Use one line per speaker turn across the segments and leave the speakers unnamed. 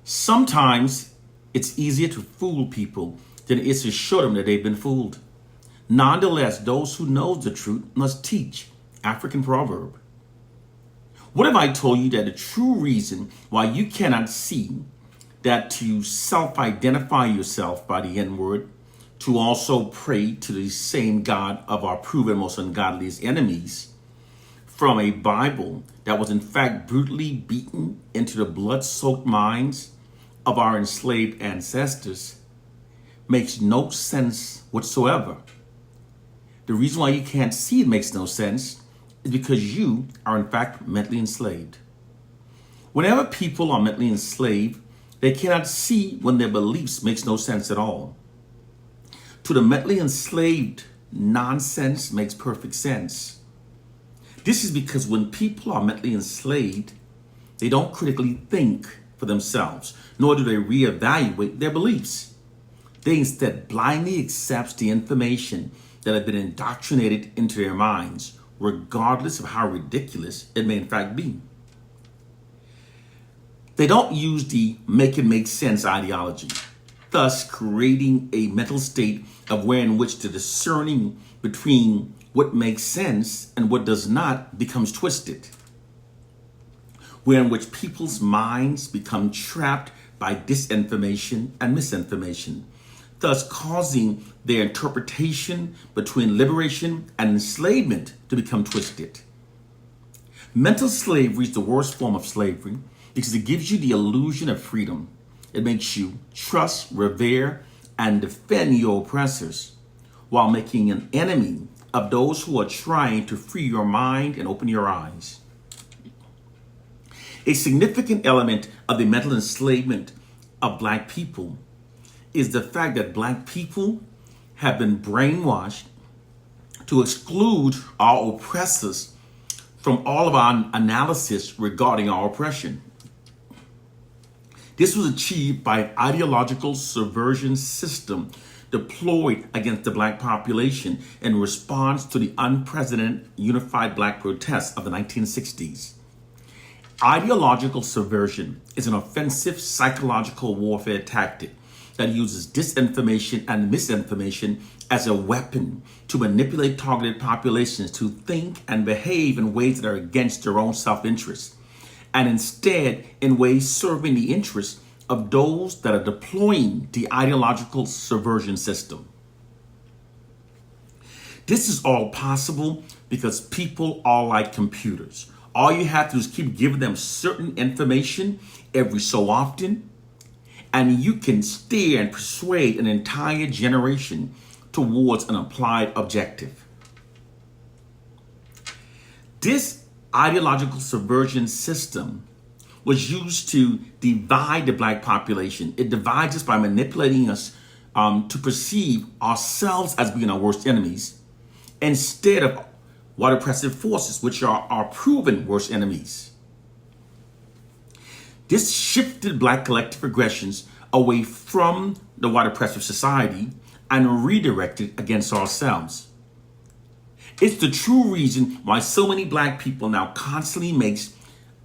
Sometimes it's easier to fool people than it is to show them that they've been fooled. Nonetheless, those who know the truth must teach. African proverb. What if I told you that the true reason why you cannot see that to self-identify yourself by the N-word, to also pray to the same God of our proven most ungodliest enemies, from a Bible that was in fact brutally beaten into the blood-soaked minds of our enslaved ancestors, makes no sense whatsoever. The reason why you can't see it makes no sense is because you are in fact mentally enslaved. Whenever people are mentally enslaved, they cannot see when their beliefs makes no sense at all. To the mentally enslaved, nonsense makes perfect sense. This is because when people are mentally enslaved, they don't critically think for themselves, nor do they reevaluate their beliefs. They instead blindly accept the information that have been indoctrinated into their minds, regardless of how ridiculous it may in fact be. They don't use the make it make sense ideology, thus creating a mental state of wherein which the discerning between what makes sense and what does not becomes twisted, wherein which people's minds become trapped by disinformation and misinformation, thus causing their interpretation between liberation and enslavement to become twisted. Mental slavery is the worst form of slavery because it gives you the illusion of freedom. It makes you trust, revere, and defend your oppressors while making an enemy of those who are trying to free your mind and open your eyes. A significant element of the mental enslavement of Black people is the fact that Black people have been brainwashed to exclude our oppressors from all of our analysis regarding our oppression. This was achieved by an ideological subversion system deployed against the Black population in response to the unprecedented unified Black protests of the 1960s. Ideological subversion is an offensive psychological warfare tactic that uses disinformation and misinformation as a weapon to manipulate targeted populations to think and behave in ways that are against their own self-interest, and instead in ways serving the interests of those that are deploying the ideological subversion system. This is all possible because people are like computers. All you have to do is keep giving them certain information every so often, and you can steer and persuade an entire generation towards an applied objective. This ideological subversion system was used to divide the Black population. It divides us by manipulating us to perceive ourselves as being our worst enemies instead of white oppressive forces, which are our proven worst enemies. This shifted Black collective aggressions away from the white oppressive society and redirected against ourselves. It's the true reason why so many Black people now constantly makes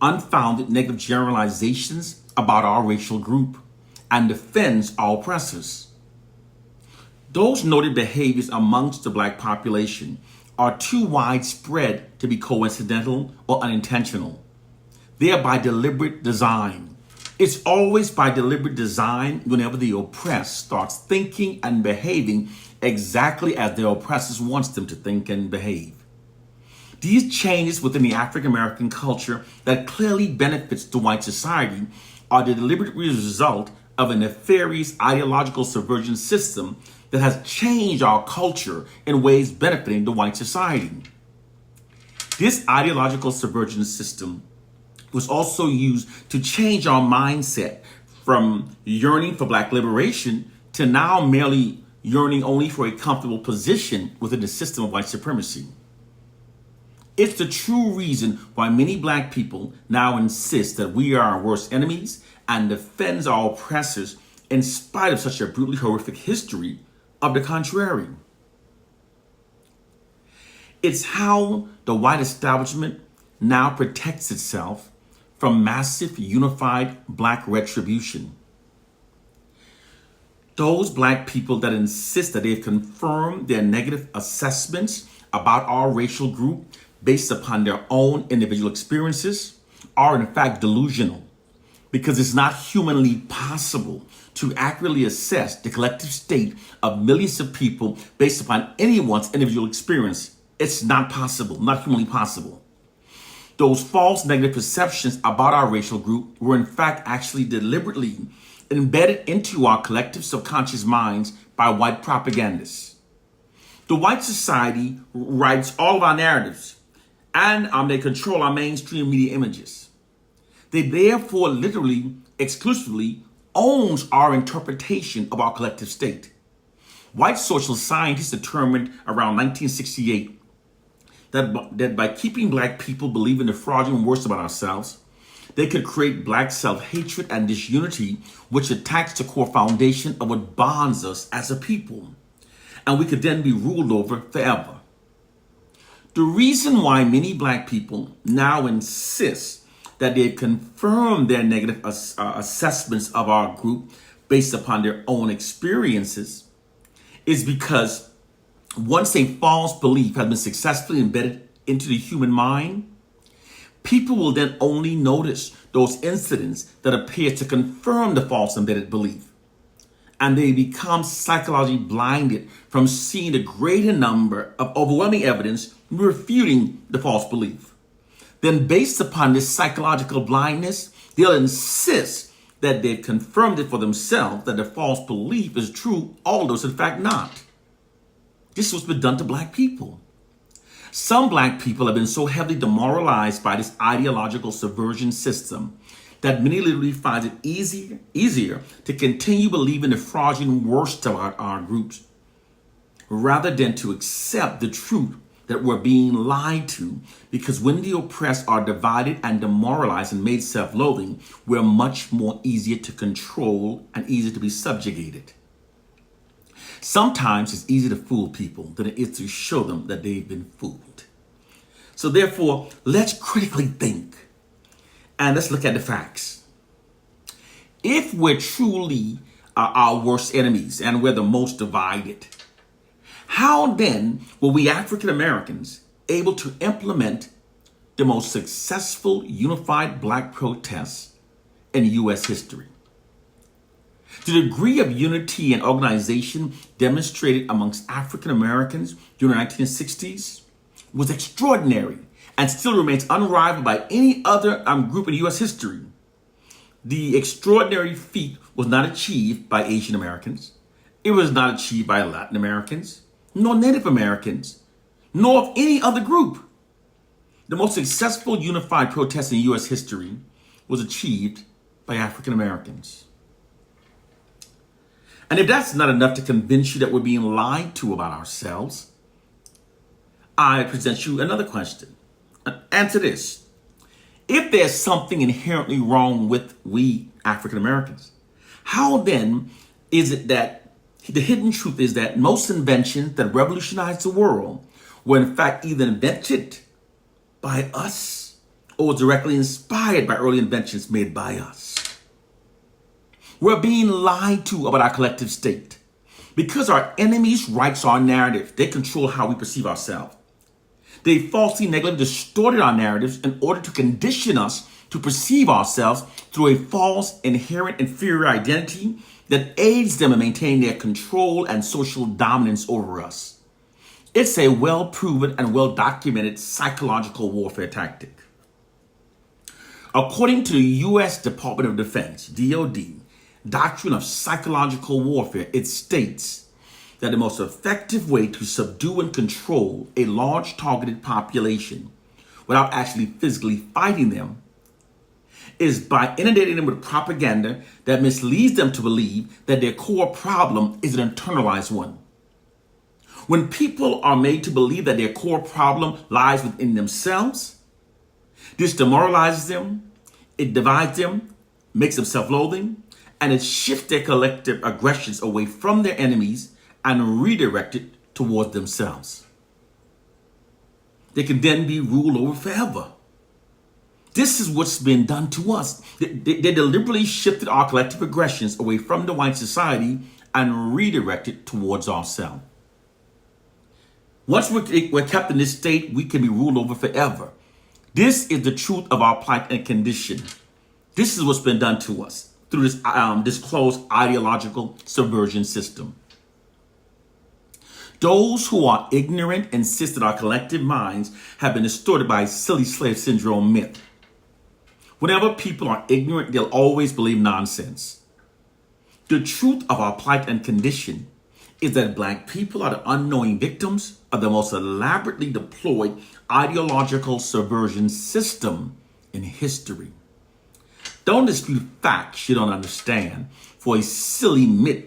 unfounded negative generalizations about our racial group and defends our oppressors. Those noted behaviors amongst the Black population are too widespread to be coincidental or unintentional. They are by deliberate design. It's always by deliberate design whenever the oppressed starts thinking and behaving exactly as their oppressors wants them to think and behave. These changes within the African American culture that clearly benefits the white society are the deliberate result of a nefarious ideological subversion system that has changed our culture in ways benefiting the white society. This ideological subversion system was also used to change our mindset from yearning for Black liberation to now merely yearning only for a comfortable position within the system of white supremacy. It's the true reason why many Black people now insist that we are our worst enemies and defends our oppressors in spite of such a brutally horrific history of the contrary. It's how the white establishment now protects itself from massive unified black retribution. Those black people that insist that they've confirmed their negative assessments about our racial group based upon their own individual experiences are in fact delusional, because it's not humanly possible to accurately assess the collective state of millions of people based upon anyone's individual experience. It's not possible, not humanly possible. Those false negative perceptions about our racial group were in fact actually deliberately embedded into our collective subconscious minds by white propagandists. The white society writes all of our narratives, and they control our mainstream media images. They therefore literally, exclusively owns our interpretation of our collective state. White social scientists determined around 1968 that by keeping black people believing the fraudulent worst about ourselves, they could create black self-hatred and disunity, which attacks the core foundation of what bonds us as a people. And we could then be ruled over forever. The reason why many black people now insist that they've confirmed their negative assessments of our group based upon their own experiences is because once a false belief has been successfully embedded into the human mind, people will then only notice those incidents that appear to confirm the false embedded belief. And they become psychologically blinded from seeing the greater number of overwhelming evidence refuting the false belief. Then based upon this psychological blindness, they'll insist that they've confirmed it for themselves that the false belief is true, although it's in fact not. This was been done to black people. Some black people have been so heavily demoralized by this ideological subversion system that many literally find it easier to continue believing the fraudulent worst about our groups rather than to accept the truth that we're being lied to, because when the oppressed are divided and demoralized and made self-loathing, we're much more easier to control and easier to be subjugated. Sometimes it's easier to fool people than it is to show them that they've been fooled. So therefore, let's critically think and let's look at the facts. If we're truly our worst enemies and we're the most divided, how then were we African Americans able to implement the most successful unified black protests in U.S. history? The degree of unity and organization demonstrated amongst African Americans during the 1960s was extraordinary and still remains unrivaled by any other group in U.S. history. The extraordinary feat was not achieved by Asian Americans. It was not achieved by Latin Americans, nor Native Americans, nor of any other group. The most successful unified protest in U.S. history was achieved by African Americans. And if that's not enough to convince you that we're being lied to about ourselves, I present you another question. Answer this. If there's something inherently wrong with we African Americans, how then is it that the hidden truth is that most inventions that revolutionized the world were in fact either invented by us or directly inspired by early inventions made by us? We're being lied to about our collective state because our enemies write our narrative. They control how we perceive ourselves. They falsely, negatively distorted our narratives in order to condition us to perceive ourselves through a false, inherent, inferior identity that aids them in maintaining their control and social dominance over us. It's a well-proven and well-documented psychological warfare tactic. According to the U.S. Department of Defense, DoD, doctrine of psychological warfare, it states that the most effective way to subdue and control a large targeted population without actually physically fighting them is by inundating them with propaganda that misleads them to believe that their core problem is an internalized one. When people are made to believe that their core problem lies within themselves, this demoralizes them, it divides them, makes them self-loathing, and it shifts their collective aggressions away from their enemies and redirect it towards themselves. They can then be ruled over forever. This is what's been done to us. They deliberately shifted our collective aggressions away from the white society and redirected towards ourselves. Once we're kept in this state, we can be ruled over forever. This is the truth of our plight and condition. This is what's been done to us through this closed ideological subversion system. Those who are ignorant insist that our collective minds have been distorted by a silly slave syndrome myth. Whenever people are ignorant, they'll always believe nonsense. The truth of our plight and condition is that black people are the unknowing victims of the most elaborately deployed ideological subversion system in history. Don't dispute facts you don't understand for a silly myth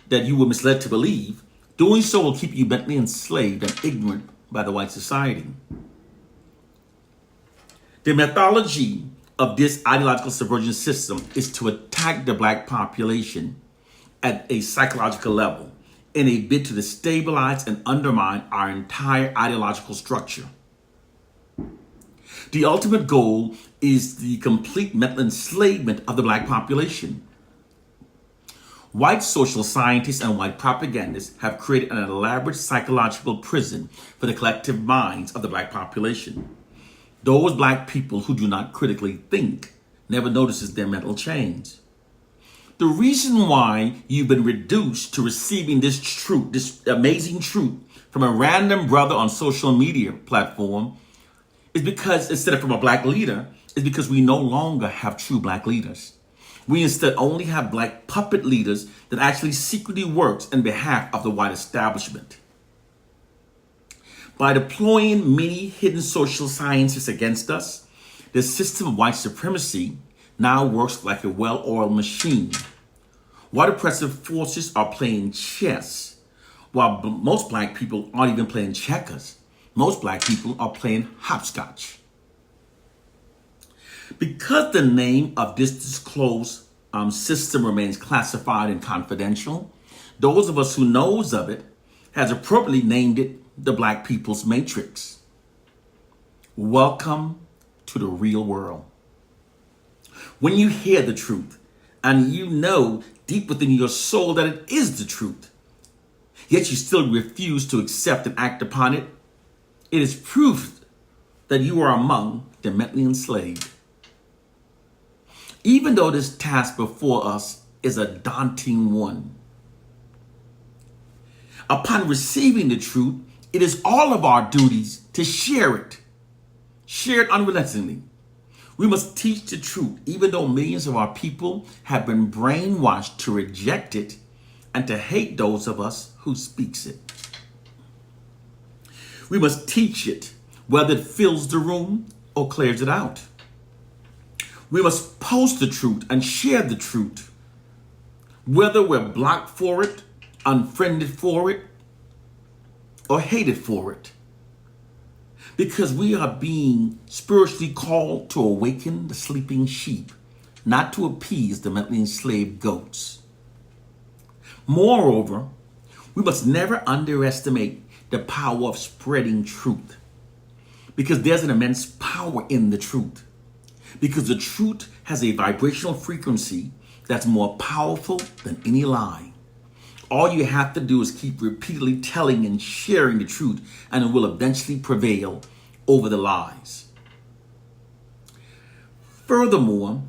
that you were misled to believe. Doing so will keep you mentally enslaved and ignorant by the white society. The methodology of this ideological subversion system is to attack the black population at a psychological level in a bid to destabilize and undermine our entire ideological structure. The ultimate goal is the complete mental enslavement of the black population. White social scientists and white propagandists have created an elaborate psychological prison for the collective minds of the black population. Those black people who do not critically think never notices their mental chains. The reason why you've been reduced to receiving this truth, this amazing truth from a random brother on social media platform is because instead of from a black leader, is because we no longer have true black leaders. We instead only have black puppet leaders that actually secretly works in behalf of the white establishment. By deploying many hidden social sciences against us, the system of white supremacy now works like a well-oiled machine. White oppressive forces are playing chess, while most black people aren't even playing checkers. Most black people are playing hopscotch. Because the name of this disclosed system remains classified and confidential, those of us who knows of it has appropriately named it the Black People's Matrix. Welcome to the real world. When you hear the truth and you know deep within your soul that it is the truth, yet you still refuse to accept and act upon it, it is proof that you are among the mentally enslaved. Even though this task before us is a daunting one, upon receiving the truth, it is all of our duties to share it. Share it unrelentingly. We must teach the truth, even though millions of our people have been brainwashed to reject it and to hate those of us who speaks it. We must teach it, whether it fills the room or clears it out. We must post the truth and share the truth, whether we're blocked for it, unfriended for it, or hated for it. Because we are being spiritually called to awaken the sleeping sheep, not to appease the mentally enslaved goats. Moreover, we must never underestimate the power of spreading truth, because there's an immense power in the truth. Because the truth has a vibrational frequency that's more powerful than any lie. All you have to do is keep repeatedly telling and sharing the truth, and it will eventually prevail over the lies. Furthermore,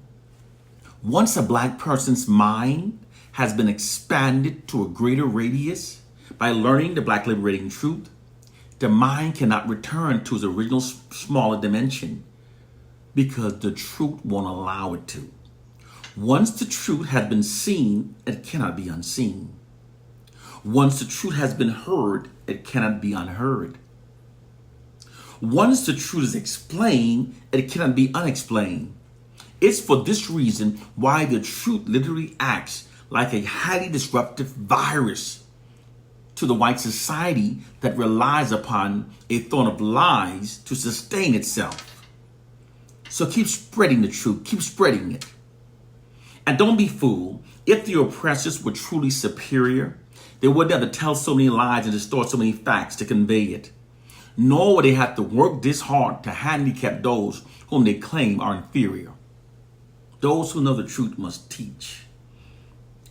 once a black person's mind has been expanded to a greater radius by learning the black liberating truth, the mind cannot return to its original smaller dimension, because the truth won't allow it to. Once the truth has been seen, it cannot be unseen. Once the truth has been heard, it cannot be unheard. Once the truth is explained, it cannot be unexplained. It's for this reason why the truth literally acts like a highly disruptive virus to the white society that relies upon a thorn of lies to sustain itself. So keep spreading the truth, keep spreading it. And don't be fooled. If the oppressors were truly superior, they wouldn't have to tell so many lies and distort so many facts to convey it. nor will they have to work this hard to handicap those whom they claim are inferior. Those who know the truth must teach.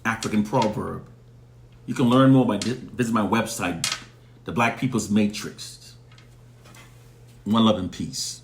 African proverb. You can learn more by visit my website, The Black People's Matrix. One love and peace.